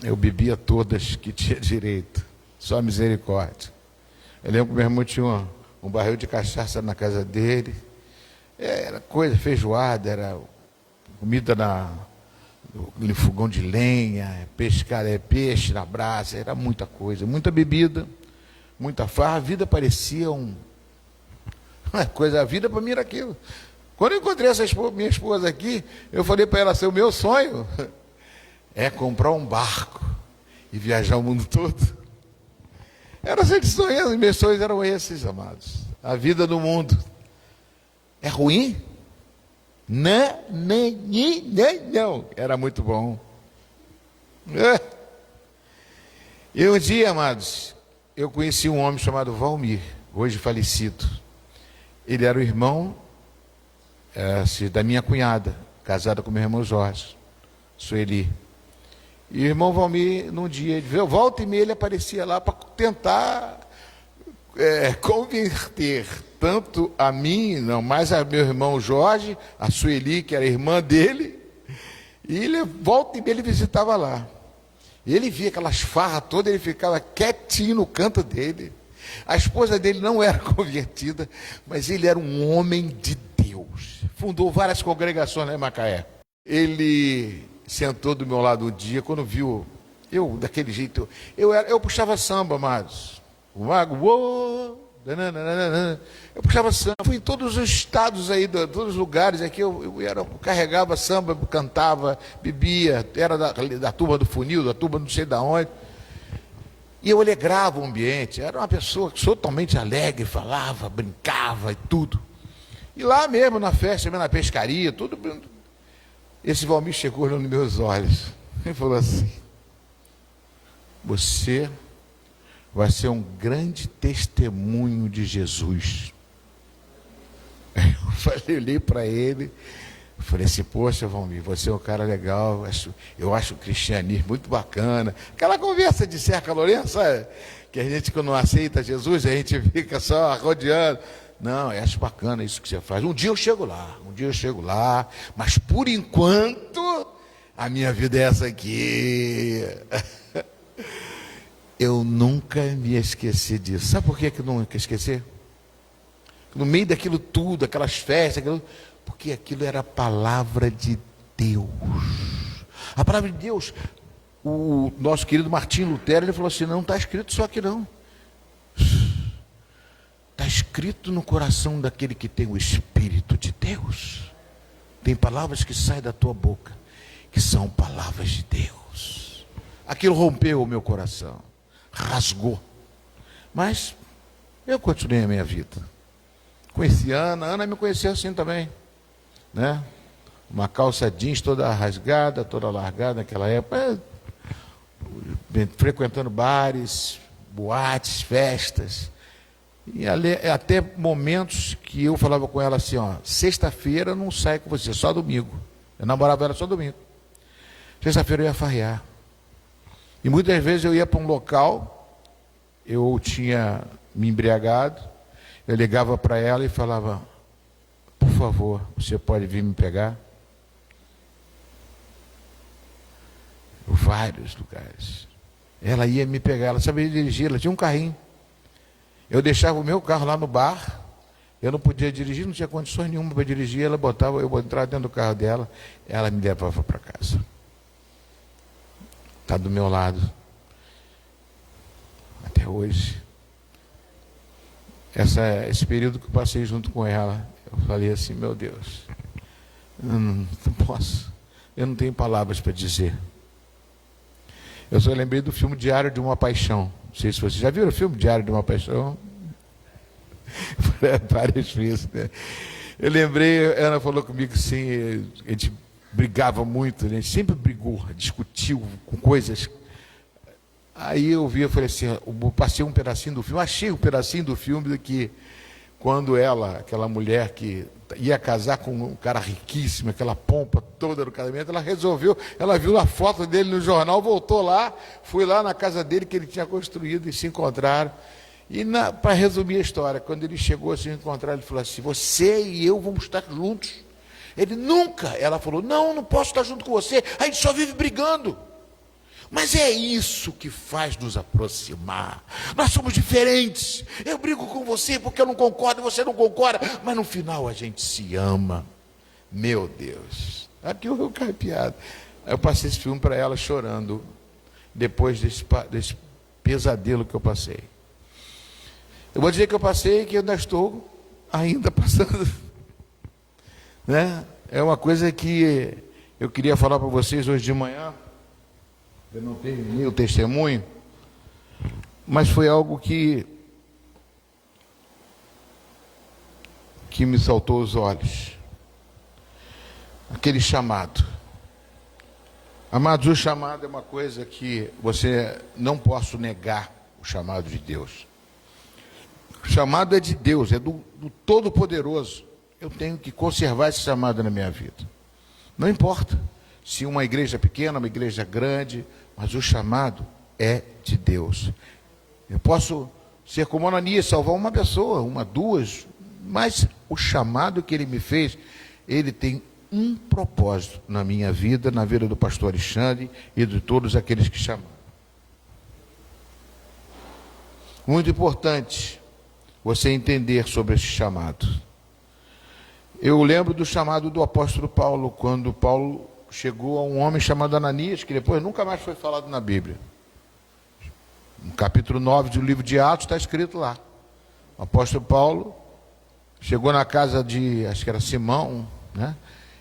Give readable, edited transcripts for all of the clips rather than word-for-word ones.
eu bebia todas que tinha direito, só misericórdia. Eu lembro que meu irmão tinha um barril de cachaça na casa dele, era coisa, feijoada, era comida no fogão de lenha, pescar, peixe na brasa, era muita coisa, muita bebida, muita farra. A vida parecia uma coisa, a vida para mim era aquilo. Quando eu encontrei minha esposa aqui, eu falei para ela assim, o meu sonho é comprar um barco e viajar o mundo todo. Era assim de sonhando, meus sonhos eram esses, amados. A vida no mundo é ruim? Não, não. Era muito bom. E um dia, amados, eu conheci um homem chamado Valmir, hoje falecido. Ele era o irmão da minha cunhada, casada com meu irmão Jorge, Sueli. E o irmão Valmir, num dia, ele veio, volta e meia, ele aparecia lá para tentar converter tanto a mim, não, mais a meu irmão Jorge, a Sueli, que era irmã dele, e ele, volta e meia, ele visitava lá. E ele via aquelas farras todas, ele ficava quietinho no canto dele. A esposa dele não era convertida, mas ele era um homem de Deus. Fundou várias congregações lá em Macaé. Ele sentou do meu lado um dia, quando viu eu daquele jeito, eu puxava samba, amados. O mago, eu puxava samba, fui em todos os estados aí, todos os lugares aqui, eu carregava samba, cantava, bebia, era da turma do funil, da turma não sei de onde. E eu alegrava o ambiente, era uma pessoa totalmente alegre, falava, brincava e tudo. E lá mesmo, na festa, na pescaria, tudo. Esse Valmir chegou olhando nos meus olhos e falou assim, você vai ser um grande testemunho de Jesus. Eu falei, olhei para ele, falei assim, poxa Valmir, você é um cara legal, eu acho o cristianismo muito bacana. Aquela conversa de cerca Lourenço, sabe? Que a gente quando não aceita Jesus, a gente fica só rodeando. Não, eu acho bacana isso que você faz. Um dia eu chego lá, mas por enquanto, a minha vida é essa aqui. Eu nunca me esqueci disso. Sabe por que eu nunca esqueci? No meio daquilo tudo, aquelas festas, porque aquilo era a palavra de Deus. A palavra de Deus, o nosso querido Martim Lutero, ele falou assim, não está escrito só aqui não. Está escrito no coração daquele que tem o Espírito de Deus. Tem palavras que saem da tua boca, que são palavras de Deus. Aquilo rompeu o meu coração, rasgou. Mas eu continuei a minha vida. Conheci a Ana me conheceu assim também, né? Uma calça jeans toda rasgada, toda largada naquela época, frequentando bares, boates, festas. E até momentos que eu falava com ela assim, ó, sexta-feira eu não saio com você, só domingo. Eu namorava ela só domingo. Sexta-feira eu ia farrear. E muitas vezes eu ia para um local, eu tinha me embriagado, eu ligava para ela e falava, por favor, você pode vir me pegar? Vários lugares. Ela ia me pegar, ela sabia dirigir, ela tinha um carrinho. Eu deixava o meu carro lá no bar, eu não podia dirigir, não tinha condições nenhuma para dirigir, eu entrava dentro do carro dela, ela me levava para casa. Está do meu lado, até hoje. Esse período que eu passei junto com ela, eu falei assim, meu Deus, eu não posso, eu não tenho palavras para dizer. Eu só lembrei do filme Diário de uma Paixão. Não sei se vocês já viram o filme Diário de uma Paixão. Várias vezes, né? Eu lembrei, a Ana falou comigo assim, a gente brigava muito, né? A gente sempre brigou, discutiu com coisas. Aí eu falei assim, eu passei um pedacinho do filme, achei um pedacinho do filme que quando aquela mulher que ia casar com um cara riquíssimo, aquela pompa toda no casamento, ela viu a foto dele no jornal, voltou lá, foi lá na casa dele que ele tinha construído e se encontraram. E para resumir a história, quando ele chegou a se encontrar, ele falou assim, você e eu vamos estar juntos. Ele nunca, ela falou, não posso estar junto com você, a gente só vive brigando. Mas é isso que faz nos aproximar. Nós somos diferentes. Eu brigo com você porque eu não concordo, você não concorda, mas no final a gente se ama. Meu Deus. Aqui eu caio piada. Eu passei esse filme para ela chorando, depois desse pesadelo que eu passei. Eu vou dizer que eu passei, que eu ainda estou passando. Né? É uma coisa que eu queria falar para vocês hoje de manhã. Eu não terminei o testemunho, mas foi algo que me saltou os olhos. Aquele chamado. Amados, o chamado é uma coisa que você não posso negar, o chamado de Deus. O chamado é de Deus, é do Todo-Poderoso. Eu tenho que conservar esse chamado na minha vida. Não importa se uma igreja pequena, uma igreja grande, mas o chamado é de Deus. Eu posso ser como Ananias, salvar uma pessoa, uma, duas, mas o chamado que ele me fez, ele tem um propósito na minha vida, na vida do pastor Alexandre e de todos aqueles que chamam. Muito importante você entender sobre esse chamado. Eu lembro do chamado do apóstolo Paulo, quando Paulo chegou a um homem chamado Ananias, que depois nunca mais foi falado na Bíblia. No capítulo 9 do livro de Atos está escrito lá. O apóstolo Paulo chegou na casa de, acho que era Simão, né?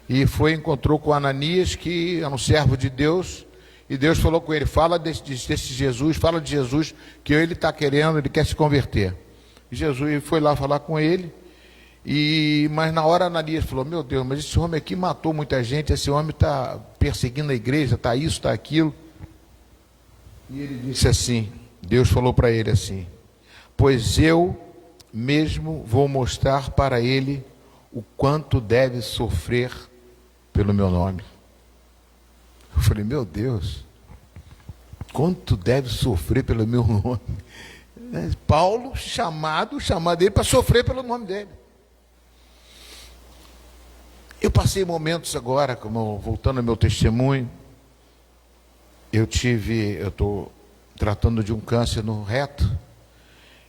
E encontrou com Ananias, que é um servo de Deus, e Deus falou com ele, fala desse Jesus, fala de Jesus, que ele está querendo, ele quer se converter. E Jesus foi lá falar com ele, mas na hora Ananias falou, meu Deus, mas esse homem aqui matou muita gente, esse homem está perseguindo a igreja, está isso, está aquilo. E ele disse assim, Deus falou para ele assim, pois eu mesmo vou mostrar para ele o quanto deve sofrer pelo meu nome. Eu falei, meu Deus, quanto deve sofrer pelo meu nome? Paulo, chamado ele para sofrer pelo nome dele. Eu passei momentos agora, voltando ao meu testemunho, eu estou tratando de um câncer no reto,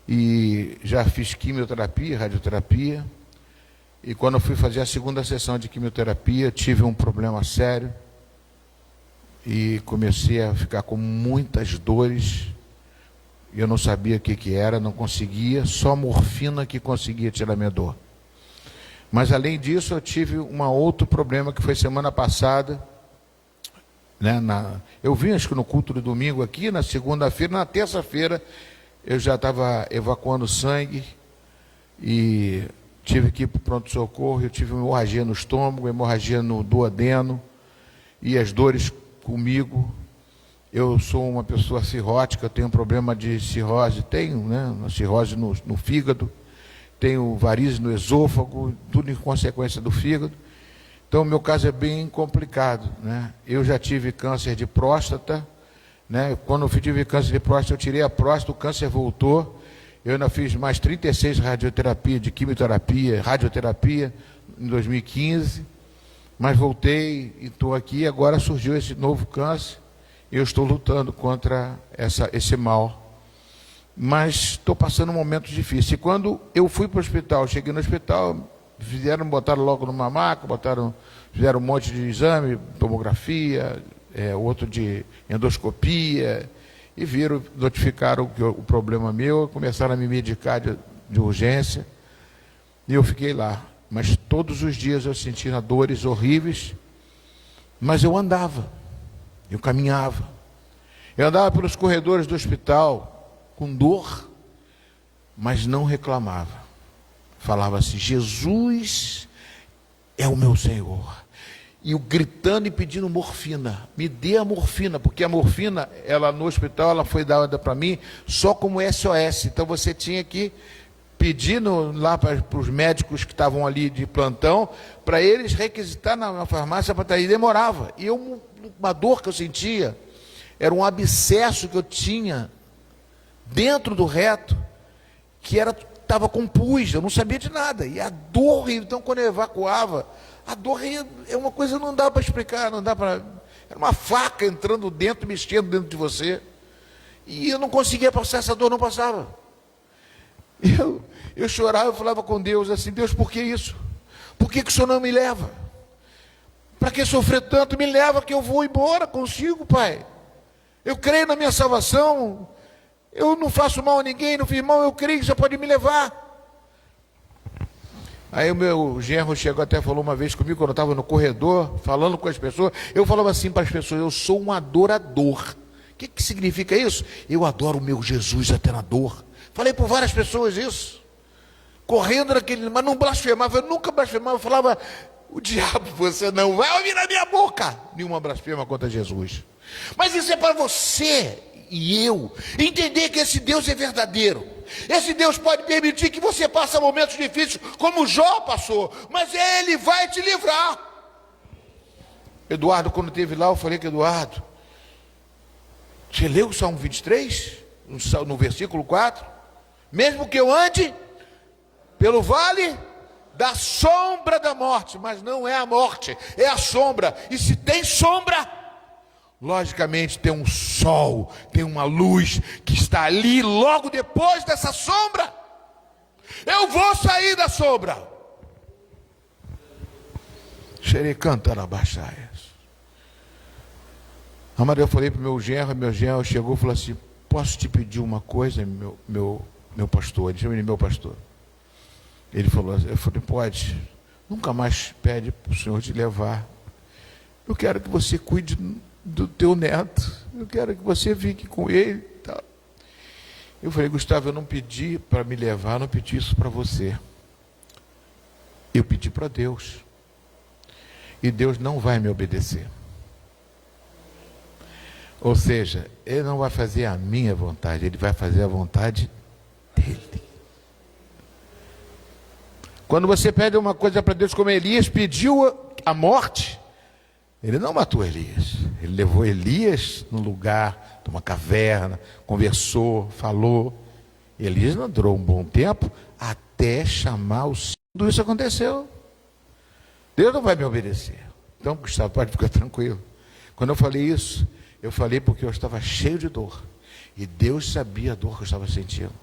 e já fiz quimioterapia, radioterapia, e quando eu fui fazer a segunda sessão de quimioterapia, tive um problema sério, e comecei a ficar com muitas dores, e eu não sabia o que era, não conseguia, só morfina que conseguia tirar minha dor. Mas além disso, eu tive um outro problema que foi semana passada, né, eu vim acho que no culto do domingo aqui, na segunda-feira, na terça-feira, eu já estava evacuando sangue, e tive que ir para o pronto-socorro, eu tive uma hemorragia no estômago, hemorragia no duodeno, e as dores comigo. Eu sou uma pessoa cirrótica, eu tenho um problema de cirrose, uma cirrose no fígado, tenho varizes no esôfago, tudo em consequência do fígado. Então, o meu caso é bem complicado, né? Eu já tive câncer de próstata, né? Quando eu tive câncer de próstata, eu tirei a próstata, o câncer voltou. Eu ainda fiz mais 36 radioterapia, de quimioterapia, radioterapia, em 2015, mas voltei e estou aqui. Agora surgiu esse novo câncer, eu estou lutando contra esse mal. Mas estou passando momentos difíceis. E quando eu fui para o hospital, cheguei no hospital, botaram logo numa maca, fizeram um monte de exame, tomografia, outro de endoscopia, e notificaram o problema meu, começaram a me medicar de urgência, e eu fiquei lá. Mas todos os dias eu sentia dores horríveis, mas eu andava, eu caminhava, eu andava pelos corredores do hospital, com dor, mas não reclamava. Falava assim, Jesus é o meu Senhor. E eu gritando e pedindo morfina, me dê a morfina, porque a morfina, no hospital, ela foi dada para mim só como SOS, então você tinha que pedir lá para os médicos que estavam ali de plantão, para eles requisitar na farmácia para estar aí, demorava. E uma dor que eu sentia, era um abscesso que eu tinha dentro do reto, que estava com pus, eu não sabia de nada, e a dor, então quando eu evacuava, a dor é uma coisa que não dá para explicar, não dá para... Era uma faca entrando dentro, mexendo dentro de você. E eu não conseguia passar, essa dor não passava. Eu chorava, eu falava com Deus assim: Deus, por que isso? Por que o Senhor não me leva? Para que sofrer tanto? Me leva que eu vou embora consigo, Pai. Eu creio na minha salvação. Eu não faço mal a ninguém, não fiz mal, eu creio que você pode me levar. Aí o meu genro chegou até, falou uma vez comigo, quando eu estava no corredor, falando com as pessoas, eu falava assim para as pessoas: eu sou um adorador. O que significa isso? Eu adoro o meu Jesus até na dor. Falei por várias pessoas isso. Correndo naquele, mas não blasfemava, eu nunca blasfemava, eu falava: o diabo, você não vai ouvir na minha boca nenhuma blasfema contra Jesus. Mas isso é para você e eu entender que esse Deus é verdadeiro. Esse Deus pode permitir que você passe momentos difíceis, como Jó passou, mas Ele vai te livrar. Eduardo, quando esteve lá, eu falei que Eduardo, você leu o Salmo 23? No versículo 4? Mesmo que eu ande pelo vale da sombra da morte, mas não é a morte, é a sombra. E se tem sombra, logicamente tem um sol, tem uma luz que está ali logo depois dessa sombra. Eu vou sair da sombra. Xerei cantando baixaias. Amado, eu falei para o meu genro chegou e falou assim: posso te pedir uma coisa, meu pastor? Ele chama de meu pastor. Ele falou assim, eu falei: pode. Nunca mais pede para o Senhor te levar. Eu quero que você cuide do teu neto. Eu quero que você fique com ele. Tá. Eu falei: Gustavo, eu não pedi para me levar, não pedi isso para você. Eu pedi para Deus. E Deus não vai me obedecer. Ou seja, Ele não vai fazer a minha vontade, Ele vai fazer a vontade dEle. Quando você pede uma coisa para Deus, como Elias pediu a morte, Ele não matou Elias. Ele levou Elias num lugar, numa caverna, conversou, falou. Elias não durou um bom tempo até chamar o Senhor. Tudo isso aconteceu. Deus não vai me obedecer. Então, Gustavo, pode ficar tranquilo. Quando eu falei isso, eu falei porque eu estava cheio de dor. E Deus sabia a dor que eu estava sentindo.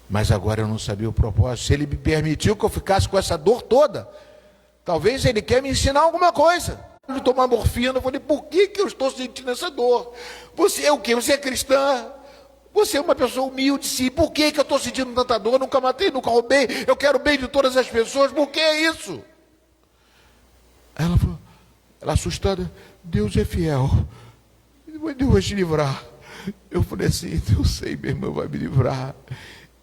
Mas agora eu não sabia o propósito. Se Ele me permitiu que eu ficasse com essa dor toda, talvez Ele quer me ensinar alguma coisa. De tomar morfina, eu falei: por que eu estou sentindo essa dor? Você é o quê? Você é cristã? Você é uma pessoa humilde, sim. Por que eu estou sentindo tanta dor? Eu nunca matei, nunca roubei. Eu quero o bem de todas as pessoas. Por que é isso? Ela falou, ela assustada: Deus é fiel. Deus vai te livrar. Eu falei assim: eu sei, meu irmão vai me livrar.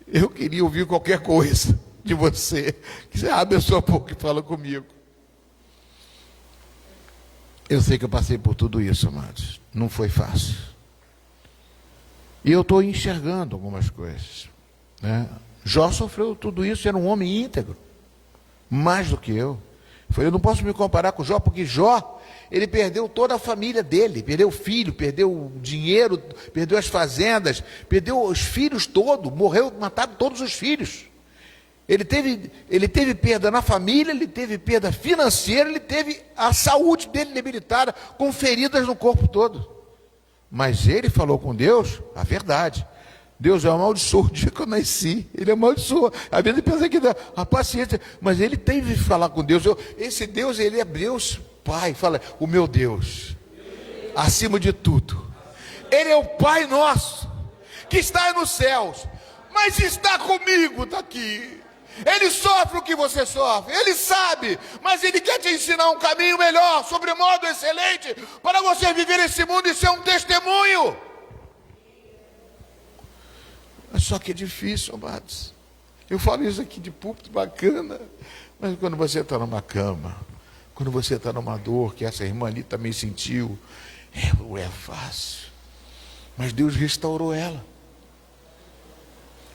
Eu queria ouvir qualquer coisa de você. Que você abre a sua boca e fala comigo. Eu sei que eu passei por tudo isso, amados. Não foi fácil. E eu estou enxergando algumas coisas, né? Jó sofreu tudo isso, era um homem íntegro. Mais do que eu. Eu não posso me comparar com Jó, porque Jó, ele perdeu toda a família dele. Perdeu o filho, perdeu o dinheiro, perdeu as fazendas, perdeu os filhos todos. Morreu, mataram todos os filhos. Ele teve perda na família, ele teve perda financeira, ele teve a saúde dele debilitada, com feridas no corpo todo. Mas ele falou com Deus a verdade. Deus é amaldiçoou o dia que eu nasci. Ele amaldiçoou. Às vezes ele pensa que dá a paciência, mas ele teve que falar com Deus. Esse Deus, ele é Deus Pai. Fala: o meu Deus, acima de tudo. Ele é o Pai nosso, que está nos céus, mas está comigo, está aqui. Ele sofre o que você sofre, Ele sabe, mas Ele quer te ensinar um caminho melhor, sobremodo excelente, para você viver esse mundo e ser um testemunho. Só que é difícil, amados. Eu falo isso aqui de púlpito bacana, mas quando você está numa cama, quando você está numa dor, que essa irmã ali também sentiu, não é fácil. Mas Deus restaurou ela.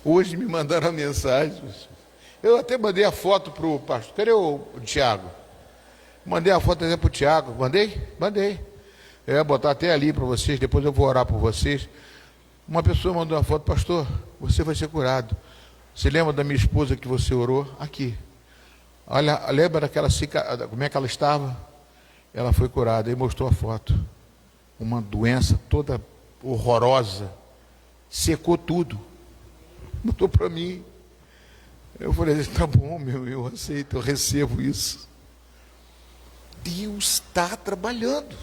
Hoje me mandaram a mensagem. Eu até mandei a foto para o pastor. Cadê o Tiago? Mandei a foto até para o Tiago. Mandei? Mandei. Eu ia botar até ali para vocês, depois eu vou orar por vocês. Uma pessoa mandou uma foto: pastor, você vai ser curado. Você lembra da minha esposa que você orou? Aqui. Olha, lembra daquela cicatriz, como é que ela estava? Ela foi curada e mostrou a foto. Uma doença toda horrorosa, secou tudo. Botou para mim. Eu falei, tá bom, eu aceito, eu recebo isso. Deus está trabalhando.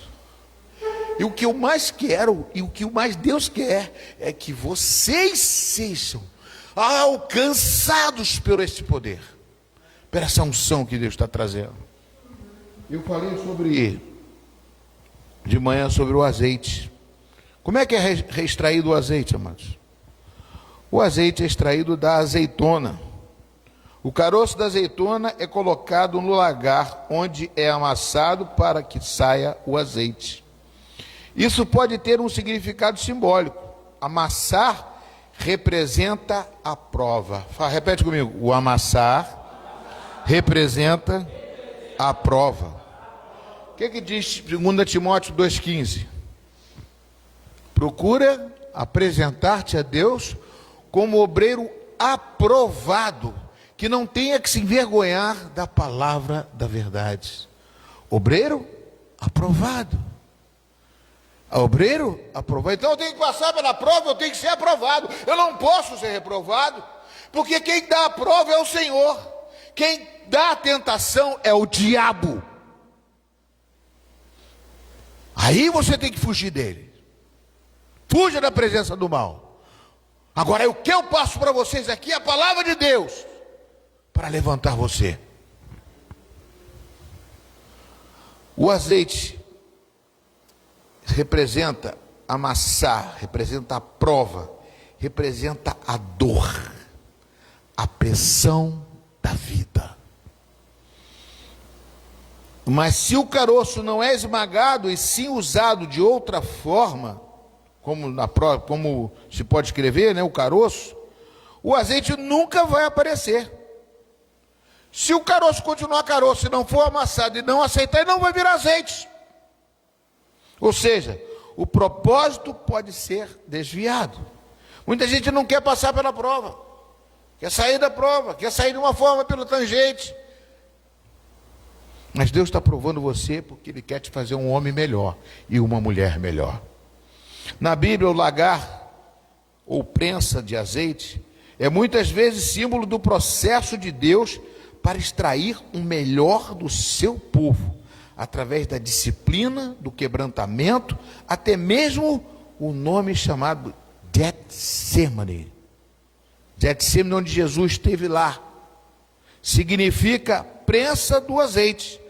E o que eu mais quero, e o que mais Deus quer, é que vocês sejam alcançados por este poder, por essa unção que Deus está trazendo. Eu falei de manhã sobre o azeite. Como é que é extraído o azeite, amados? O azeite é extraído da azeitona. O caroço da azeitona é colocado no lagar onde é amassado para que saia o azeite. Isso pode ter um significado simbólico. Amassar representa a prova. Repete comigo. O amassar representa a prova. O que diz 2 Timóteo 2,15? Procura apresentar-te a Deus como obreiro aprovado, que não tenha que se envergonhar da palavra da verdade. Obreiro aprovado. Obreiro aprovado. Então eu tenho que passar pela prova, eu tenho que ser aprovado. Eu não posso ser reprovado, porque quem dá a prova é o Senhor. Quem dá a tentação é o diabo. Aí você tem que fugir dele. Fuja da presença do mal. Agora o que eu passo para vocês aqui é a palavra de Deus para levantar você. O azeite representa amassar, representa a prova, representa a dor, a pressão da vida. Mas se o caroço não é esmagado e sim usado de outra forma, como se pode escrever, né, o caroço, o azeite nunca vai aparecer. Se o caroço continuar caroço e não for amassado e não aceitar, ele não vai virar azeite. Ou seja, o propósito pode ser desviado. Muita gente não quer passar pela prova, quer sair da prova, quer sair de uma forma pela tangente. Mas Deus está provando você porque Ele quer te fazer um homem melhor e uma mulher melhor. Na Bíblia, o lagar ou prensa de azeite é muitas vezes símbolo do processo de Deus para extrair o melhor do seu povo, através da disciplina, do quebrantamento, até mesmo o nome chamado Getsemane. Getsemane, onde Jesus esteve lá, significa prensa do azeite.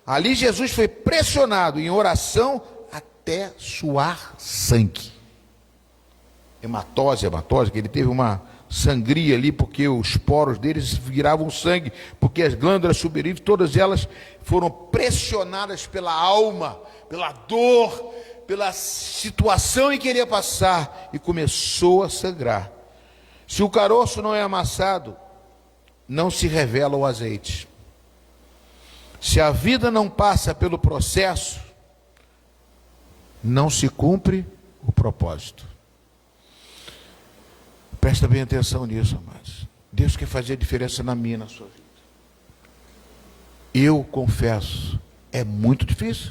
Ali Jesus foi pressionado em oração até suar sangue. Hematose, que ele teve uma sangria ali, porque os poros deles viravam sangue, porque as glândulas suberíveis, todas elas foram pressionadas pela alma, pela dor, pela situação em que ele ia passar, e começou a sangrar. Se o caroço não é amassado, não se revela o azeite. Se a vida não passa pelo processo, não se cumpre o propósito. Presta bem atenção nisso, amados. Deus quer fazer a diferença na minha e na sua vida. Eu confesso, é muito difícil.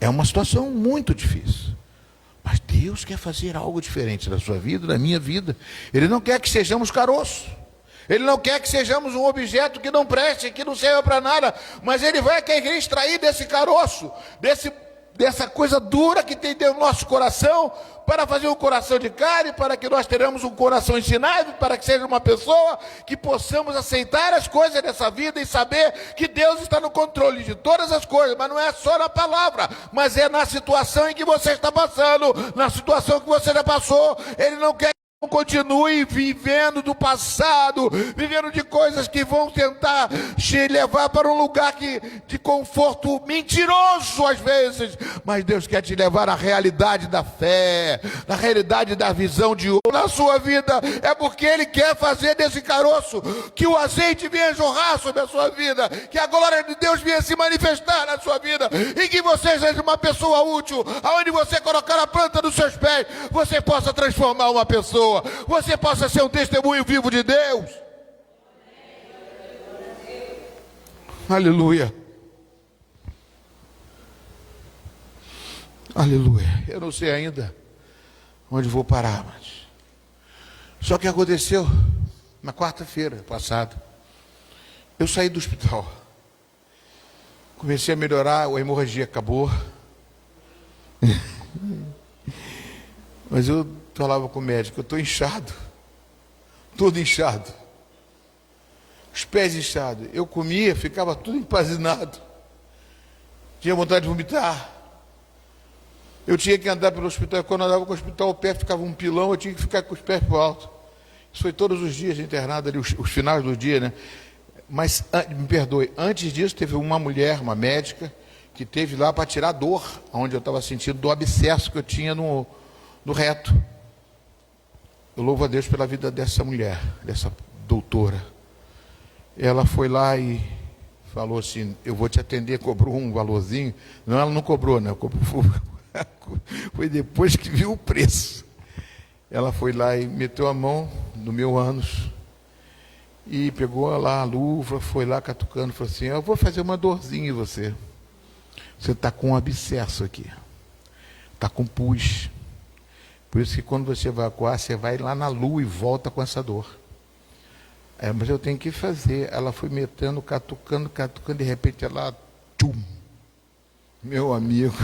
É uma situação muito difícil. Mas Deus quer fazer algo diferente na sua vida, na minha vida. Ele não quer que sejamos caroços. Ele não quer que sejamos um objeto que não preste, que não serva para nada. Mas Ele vai querer extrair desse caroço, dessa coisa dura que tem dentro do nosso coração, para fazer um coração de carne, para que nós tenhamos um coração ensinável, para que seja uma pessoa que possamos aceitar as coisas dessa vida e saber que Deus está no controle de todas as coisas, mas não é só na palavra, mas é na situação em que você está passando, na situação que você já passou. Ele não quer que continue vivendo do passado, vivendo de coisas que vão tentar te levar para um lugar de conforto mentiroso às vezes, mas Deus quer te levar à realidade da fé, na realidade da visão de hoje na sua vida. É porque Ele quer fazer desse caroço que o azeite venha jorrar sobre a sua vida, que a glória de Deus venha se manifestar na sua vida, e que você seja uma pessoa útil, aonde você colocar a planta dos seus pés, você possa transformar uma pessoa, você possa ser um testemunho vivo de Deus. Aleluia. Aleluia. Eu não sei ainda onde vou parar, mas... Só que aconteceu na quarta-feira passada. Eu saí do hospital. Comecei a melhorar, a hemorragia acabou. Mas eu falava com o médico, eu estou inchado. Todo inchado. Os pés inchados. Eu comia, ficava tudo empazinado. Tinha vontade de vomitar. Eu tinha que andar pelo hospital. Quando eu andava com o hospital, o pé ficava um pilão, eu tinha que ficar com os pés para o alto. Isso foi todos os dias internado ali, os finais do dia, né? Mas, me perdoe, antes disso teve uma mulher, uma médica, que teve lá para tirar dor, onde eu estava sentindo do abscesso que eu tinha no reto. Eu louvo a Deus pela vida dessa mulher, dessa doutora. Ela foi lá e falou assim, eu vou te atender, cobrou um valorzinho. Não, ela não cobrou, né? Foi depois que viu o preço. Ela foi lá e meteu a mão no meu ânus e pegou lá a luva, foi lá catucando, falou assim, eu vou fazer uma dorzinha em você. Você está com um abscesso aqui. Está com pus. Por isso que quando você evacuar, você vai lá na lua e volta com essa dor. Mas eu tenho que fazer. Ela foi metendo, catucando, de repente ela... Tchum! Meu amigo,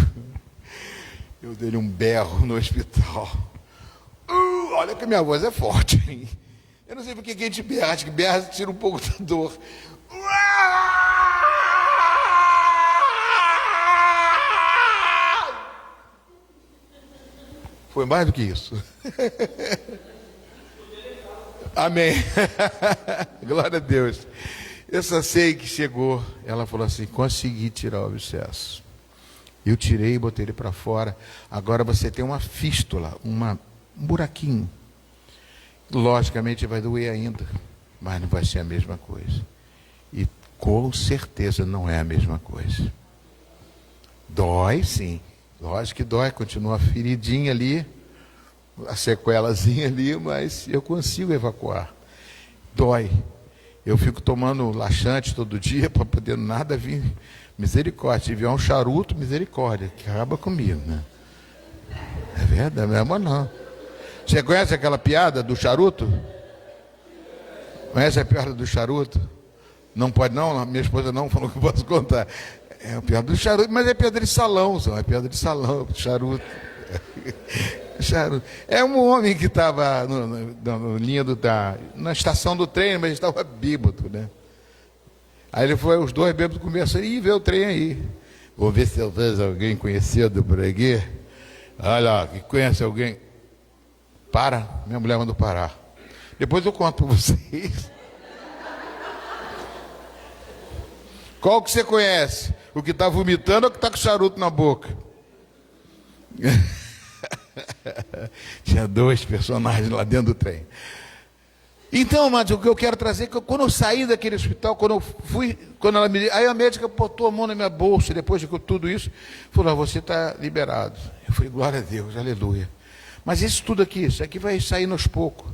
eu dei um berro no hospital. Olha que minha voz é forte, hein? Eu não sei por que a gente berra, acho que berra tira um pouco da dor. Foi mais do que isso. Amém. Glória a Deus. Eu só sei que chegou. Ela falou assim, consegui tirar o abscesso. Eu tirei e botei ele para fora. Agora você tem uma fístula, um buraquinho. Logicamente vai doer ainda, mas não vai ser a mesma coisa. E com certeza não é a mesma coisa. Dói sim, lógico que dói, continua a feridinha ali, a sequelazinha ali, mas eu consigo evacuar. Dói. Eu fico tomando laxante todo dia para poder nada vir. Misericórdia, se vier um charuto, misericórdia, que acaba comigo, né? É verdade, não é não. Você conhece aquela piada do charuto? Conhece a piada do charuto? Não pode não? Minha esposa não falou que eu posso contar. É a piada do charuto, mas é piada de salão, só é piada de salão, charuto. Charuto. É um homem que estava na estação do trem, mas estava bêbado, né? Aí ele foi, os dois bêbados começaram, vê o trem aí. Vou ver se eu vejo alguém conhecido por aqui. Olha, que conhece alguém. Para, minha mulher mandou parar. Depois eu conto para vocês. Qual que você conhece? O que está vomitando ou o que está com charuto na boca? Tinha dois personagens lá dentro do trem. Então, amados, o que eu quero trazer é que quando eu saí daquele hospital, aí a médica botou a mão na minha bolsa, depois de tudo isso, falou, você está liberado. Eu falei, glória a Deus, aleluia. Mas isso tudo aqui, isso aqui vai sair aos poucos.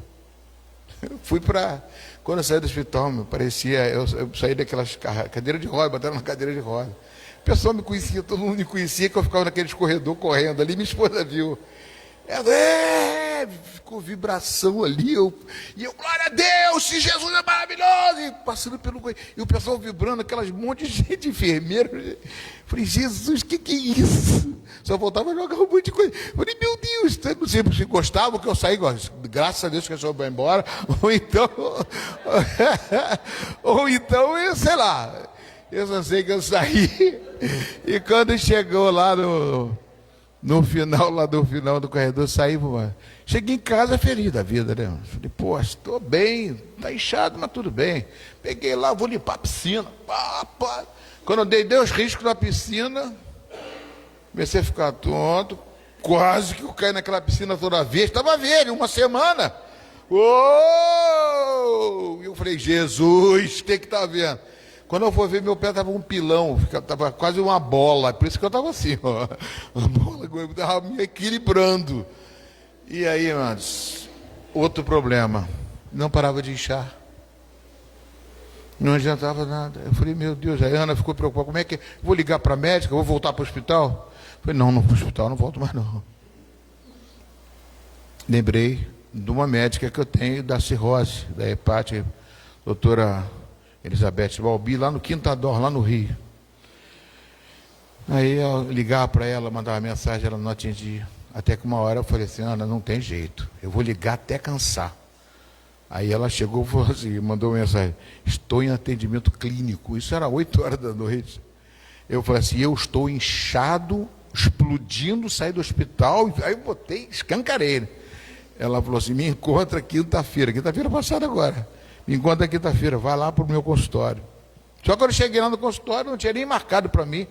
Quando eu saí do hospital, eu saí daquelas cadeiras de roda, botaram na cadeira de roda. O pessoal me conhecia, todo mundo me conhecia, que eu ficava naqueles corredor correndo ali, minha esposa viu. Ela, ficou vibração ali, e eu, glória a Deus, se Jesus é maravilhoso, e passando pelo... E o pessoal vibrando, aquelas monte de gente, enfermeiro. Falei, Jesus, que é isso? Só voltava a jogar um monte de coisa. Falei, meu Deus, não sei se gostavam que eu saí, graças a Deus que eu só vou embora, ou então, eu sei lá, eu só sei que eu saí, e quando chegou lá no final do corredor, saí, cheguei em casa feliz da vida, né? Falei, pô, estou bem, tá inchado, mas tudo bem. Peguei lá, vou limpar a piscina. Quando eu dei os riscos na piscina, comecei a ficar tonto, quase que eu caí naquela piscina toda vez, estava verde, uma semana. E eu falei, Jesus, o que está vendo? Quando eu fui ver, meu pé estava um pilão, estava quase uma bola, por isso que eu estava assim, ó, uma bola, eu estava me equilibrando. E aí, irmãos, outro problema, não parava de inchar, não adiantava nada. Eu falei, meu Deus, a Ana ficou preocupada, como é que vou ligar para a médica, vou voltar para o hospital? Falei, não, no hospital não volto mais não. Lembrei de uma médica que eu tenho da cirrose, da hepática, doutora Elizabeth Balbi, lá no Quintador, lá no Rio. Aí eu ligava para ela, mandava mensagem, ela não atendia. Até que uma hora eu falei assim, Ana, não tem jeito, eu vou ligar até cansar. Aí ela chegou e falou assim, mandou mensagem, estou em atendimento clínico, isso era 8 horas da noite. Eu falei assim, eu estou inchado, explodindo, saí do hospital, aí eu botei, escancarei. Ela falou assim, me encontra quinta-feira passada agora, me encontra quinta-feira, vai lá para o meu consultório. Só que quando eu cheguei lá no consultório, não tinha nem marcado para mim.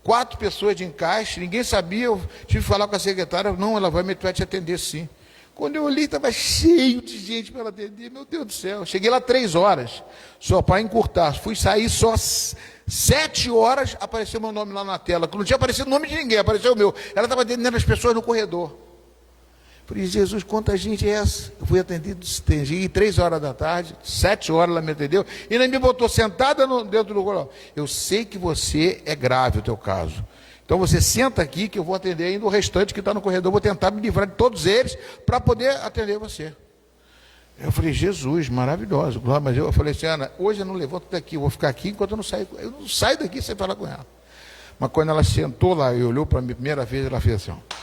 4 pessoas de encaixe, ninguém sabia, eu tive que falar com a secretária, não, ela vai te atender sim. Quando eu olhei, estava cheio de gente para atender, meu Deus do céu. Cheguei lá 3 horas, só para encurtar. Fui sair só 7 horas, apareceu meu nome lá na tela, que não tinha aparecido o nome de ninguém, apareceu o meu. Ela estava atendendo as pessoas no corredor. Falei, Jesus, quanta gente é essa? Eu fui atendido, cheguei 3 horas da tarde, 7 horas ela me atendeu, e ainda me botou sentada dentro do corredor. Eu sei que você é grave o teu caso. Então você senta aqui que eu vou atender ainda o restante que está no corredor, vou tentar me livrar de todos eles para poder atender você. Eu falei, Jesus, maravilhoso. Mas eu falei assim, Ana, hoje eu não levanto daqui, eu vou ficar aqui enquanto eu não saio daqui sem falar com ela. Mas quando ela sentou lá e olhou para mim a primeira vez, ela fez assim, ó.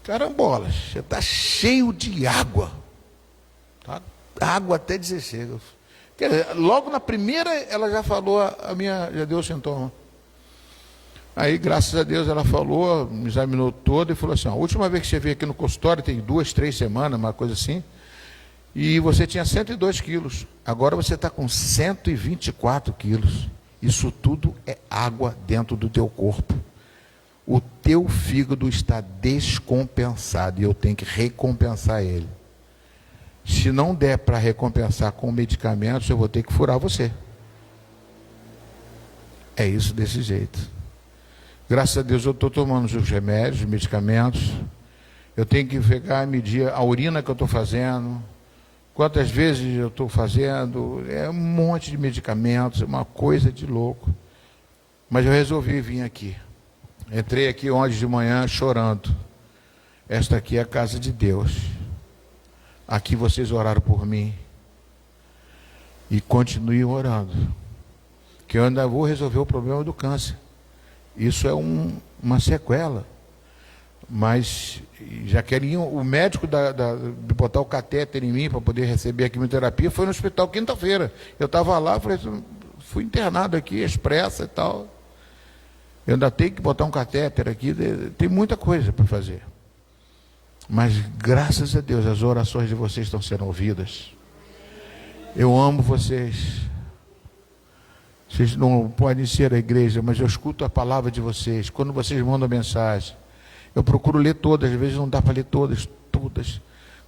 Carambolas, você está cheio de água. Tá? Água até dizer chega. Quer dizer, logo na primeira ela já falou, já deu o sintoma. Aí, graças a Deus, ela falou, me examinou todo e falou assim, a última vez que você veio aqui no consultório, tem 2, 3 semanas, uma coisa assim, e você tinha 102 quilos, agora você está com 124 quilos. Isso tudo é água dentro do teu corpo. O teu fígado está descompensado e eu tenho que recompensar ele. Se não der para recompensar com medicamentos, eu vou ter que furar você. É isso desse jeito. Graças a Deus eu estou tomando os remédios, os medicamentos. Eu tenho que pegar e medir a urina que eu estou fazendo, quantas vezes eu estou fazendo, é um monte de medicamentos, é uma coisa de louco. Mas eu resolvi vir aqui. Entrei aqui ontem de manhã chorando. Esta aqui é a casa de Deus. Aqui vocês oraram por mim. E continuem orando. Que eu ainda vou resolver o problema do câncer. Isso é uma sequela. Mas já queriam, o médico de botar o catéter em mim para poder receber a quimioterapia foi no hospital quinta-feira. Eu estava lá, falei, fui internado aqui, expressa e tal. Eu ainda tenho que botar um catéter aqui, tem muita coisa para fazer. Mas graças a Deus as orações de vocês estão sendo ouvidas. Eu amo vocês. Vocês não podem ser a igreja, mas eu escuto a palavra de vocês. Quando vocês mandam mensagem, eu procuro ler todas, às vezes não dá para ler todas.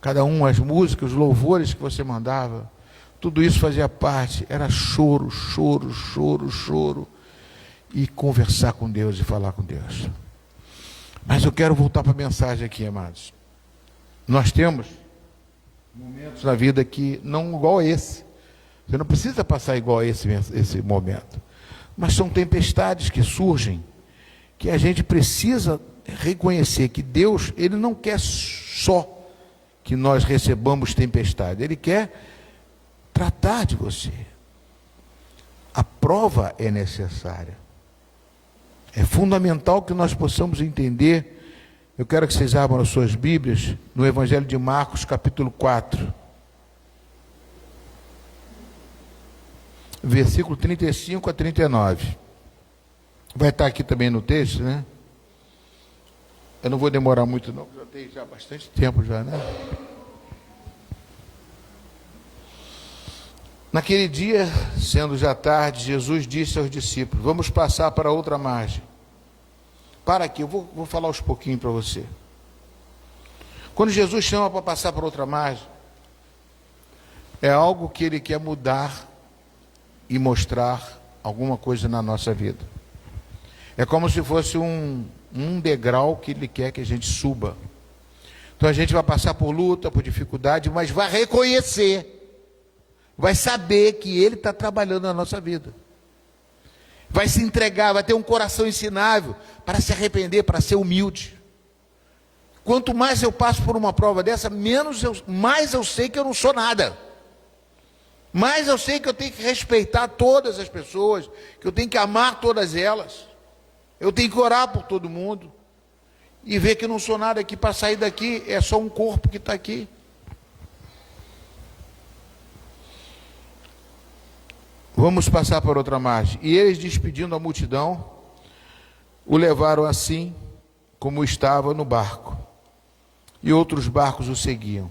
Cada um, as músicas, os louvores que você mandava, tudo isso fazia parte, era choro. E conversar com Deus e falar com Deus. Mas eu quero voltar para a mensagem aqui, amados. Nós temos momentos na vida que não igual a esse. Você não precisa passar igual a esse momento. Mas são tempestades que surgem, que a gente precisa reconhecer que Deus, Ele não quer só que nós recebamos tempestade, Ele quer tratar de você. A prova é necessária. É fundamental que nós possamos entender. Eu quero que vocês abram as suas Bíblias no Evangelho de Marcos, capítulo 4. Versículo 35 a 39. Vai estar aqui também no texto, né? Eu não vou demorar muito não, já tem bastante tempo já, né? Naquele dia, sendo já tarde, Jesus disse aos discípulos, vamos passar para outra margem. Para aqui, eu vou falar aos pouquinhos para você. Quando Jesus chama para passar para outra margem, é algo que Ele quer mudar e mostrar alguma coisa na nossa vida. É como se fosse um degrau que Ele quer que a gente suba. Então a gente vai passar por luta, por dificuldade, mas vai reconhecer, vai saber que Ele está trabalhando na nossa vida. vai se entregar, vai ter um coração ensinável para se arrepender, para ser humilde. Quanto mais eu passo por uma prova dessa, mais eu sei que eu não sou nada. Mais eu sei que eu tenho que respeitar todas as pessoas, que eu tenho que amar todas elas. Eu tenho que orar por todo mundo. E ver que não sou nada aqui, para sair daqui é só um corpo que está aqui. Vamos passar por outra margem. E eles, despedindo a multidão, o levaram assim como estava no barco. E outros barcos o seguiam.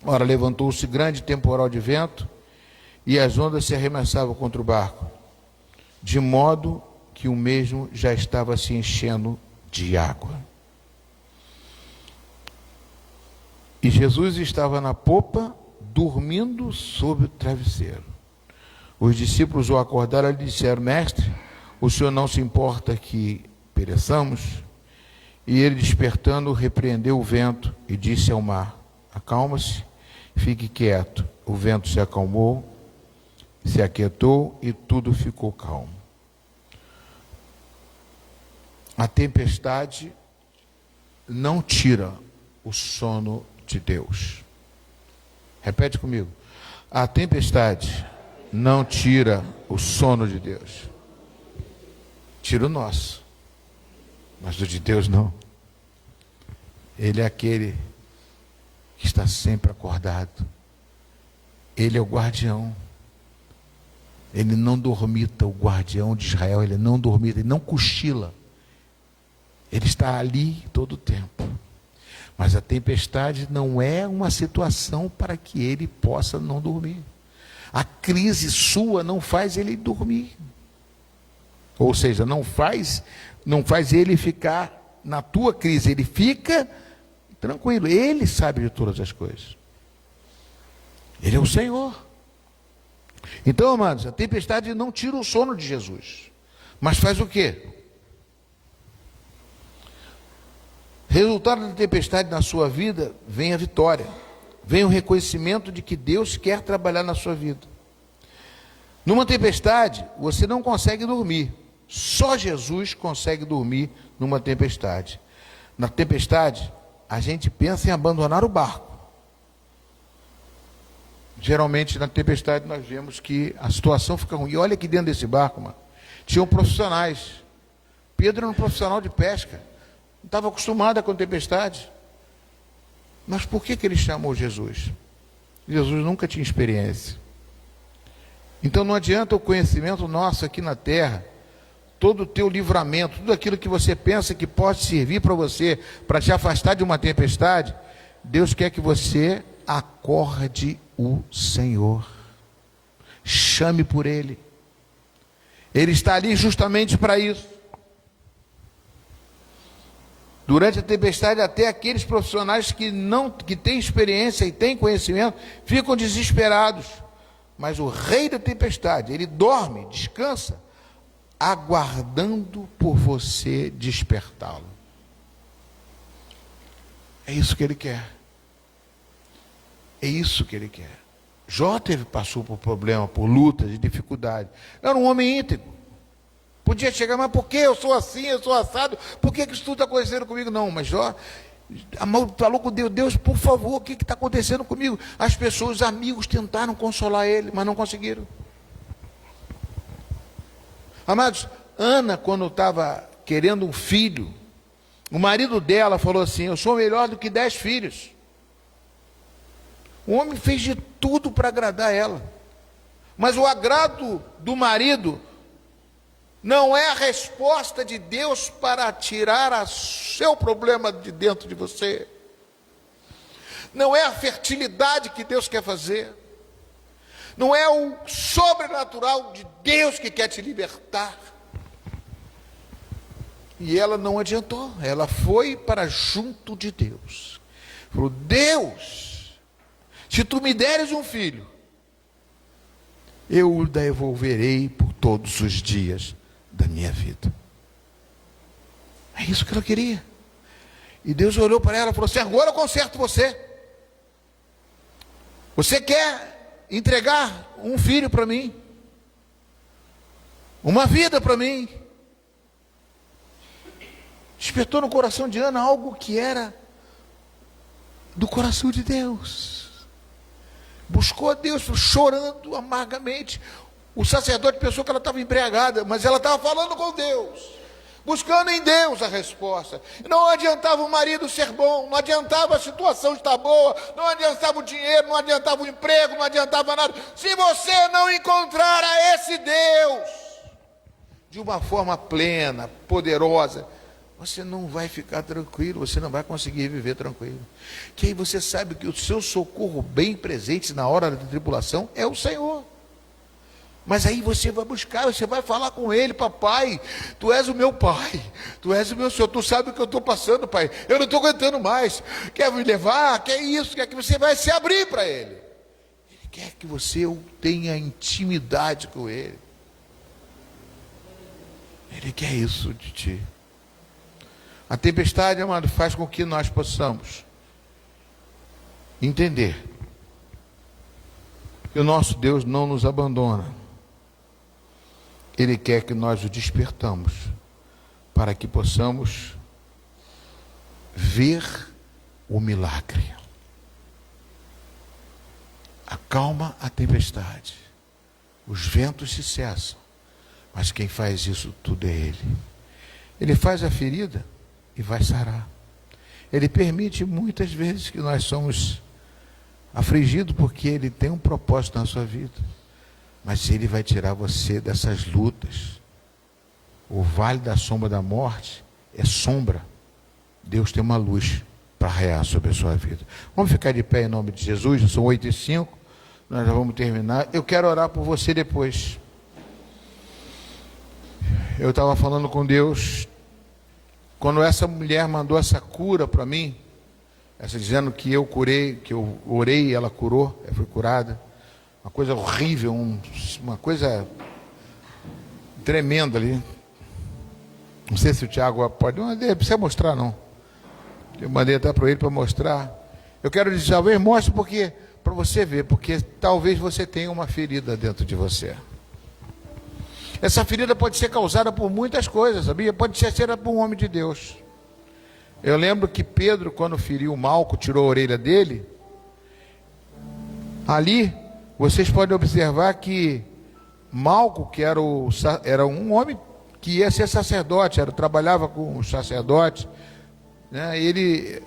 Ora, levantou-se grande temporal de vento, e as ondas se arremessavam contra o barco, de modo que o mesmo já estava se enchendo de água. E Jesus estava na popa, dormindo sobre o travesseiro. Os discípulos o acordaram e lhe disseram: Mestre, o senhor não se importa que pereçamos? E ele, despertando, repreendeu o vento e disse ao mar: Acalma-se, fique quieto. O vento se acalmou, se aquietou e tudo ficou calmo. A tempestade não tira o sono de Deus. Repete comigo. A tempestade não tira o sono de Deus. Tira o nosso, mas do de Deus não. Ele é aquele que está sempre acordado. Ele é o guardião. Ele não dormita, o guardião de Israel, ele não dormita, ele não cochila. Ele está ali todo o tempo. Mas a tempestade não é uma situação para que ele possa não dormir. A crise sua não faz ele dormir. Ou seja, não faz ele ficar na tua crise, ele fica tranquilo. Ele sabe de todas as coisas. Ele é o Senhor. Então, amados, a tempestade não tira o sono de Jesus. Mas faz o quê? Resultado da tempestade na sua vida, vem a vitória. Vem o reconhecimento de que Deus quer trabalhar na sua vida. Numa tempestade, você não consegue dormir. Só Jesus consegue dormir numa tempestade. Na tempestade, a gente pensa em abandonar o barco. Geralmente, na tempestade, nós vemos que a situação fica ruim. E olha aqui dentro desse barco, mano, tinham profissionais. Pedro era um profissional de pesca. Não estava acostumado com tempestade. Mas por que ele chamou Jesus? Jesus nunca tinha experiência. Então não adianta o conhecimento nosso aqui na terra, todo o teu livramento, tudo aquilo que você pensa que pode servir para você, para te afastar de uma tempestade. Deus quer que você acorde o Senhor. Chame por Ele. Ele está ali justamente para isso. Durante a tempestade, até aqueles profissionais que têm experiência e têm conhecimento, ficam desesperados. Mas o rei da tempestade, ele dorme, descansa, aguardando por você despertá-lo. É isso que ele quer. É isso que ele quer. Jó passou por problema, por lutas e dificuldade. Era um homem íntegro. Podia chegar, mas por que eu sou assim, eu sou assado? Por que isso tudo está acontecendo comigo? Não, mas Jó falou com Deus: Deus, por favor, o que está acontecendo comigo? As pessoas, os amigos tentaram consolar ele, mas não conseguiram. Amados, Ana, quando estava querendo um filho, o marido dela falou assim: eu sou melhor do que 10 filhos. O homem fez de tudo para agradar ela. Mas o agrado do marido não é a resposta de Deus para tirar o seu problema de dentro de você. Não é a fertilidade que Deus quer fazer. Não é o sobrenatural de Deus que quer te libertar. E ela não adiantou. Ela foi para junto de Deus. Falou: Deus, se tu me deres um filho, eu o devolverei por todos os dias da minha vida. É isso que ela queria. E Deus olhou para ela e falou assim: agora eu conserto você. Você quer entregar um filho para mim? uma vida para mim. Despertou no coração de Ana algo que era do coração de Deus. Buscou a Deus, chorando amargamente. O sacerdote pensou que ela estava embriagada, mas ela estava falando com Deus, buscando em Deus a resposta. Não adiantava o marido ser bom, não adiantava a situação estar boa, não adiantava o dinheiro, não adiantava o emprego, não adiantava nada. Se você não encontrar a esse Deus de uma forma plena, poderosa, você não vai ficar tranquilo, você não vai conseguir viver tranquilo. Que aí você sabe que o seu socorro bem presente na hora da tribulação é o Senhor. Mas aí você vai buscar, você vai falar com Ele: papai, Tu és o meu pai, Tu és o meu Senhor, Tu sabe o que eu estou passando, pai, eu não estou aguentando mais, quer me levar, quer isso, quer que você vai se abrir para Ele. Ele quer que você tenha intimidade com Ele. Ele quer isso de ti. A tempestade, amado, faz com que nós possamos entender que o nosso Deus não nos abandona. Ele quer que nós o despertamos para que possamos ver o milagre. Acalma a tempestade, os ventos se cessam, mas quem faz isso tudo é Ele. Ele faz a ferida e vai sarar. Ele permite muitas vezes que nós somos afligidos, porque Ele tem um propósito na sua vida. Mas Ele vai tirar você dessas lutas. O vale da sombra da morte é sombra. Deus tem uma luz para raiar sobre a sua vida. Vamos ficar de pé em nome de Jesus. São 8h05. Nós já vamos terminar. Eu quero orar por você depois. Eu estava falando com Deus. Quando essa mulher mandou essa cura para mim, essa dizendo que eu curei, que eu orei e ela curou, ela foi curada. Uma coisa horrível, uma coisa tremenda ali. Não sei se o Tiago pode, não precisa mostrar não. Eu mandei até para ele para mostrar. Eu quero dizer, talvez mostre porque, para você ver, porque talvez você tenha uma ferida dentro de você. Essa ferida pode ser causada por muitas coisas, sabia? Pode ser por um homem de Deus. Eu lembro que Pedro, quando feriu Malco, tirou a orelha dele, ali, vocês podem observar que Malco, que era um homem que ia ser sacerdote, trabalhava com os sacerdotes, né? Ele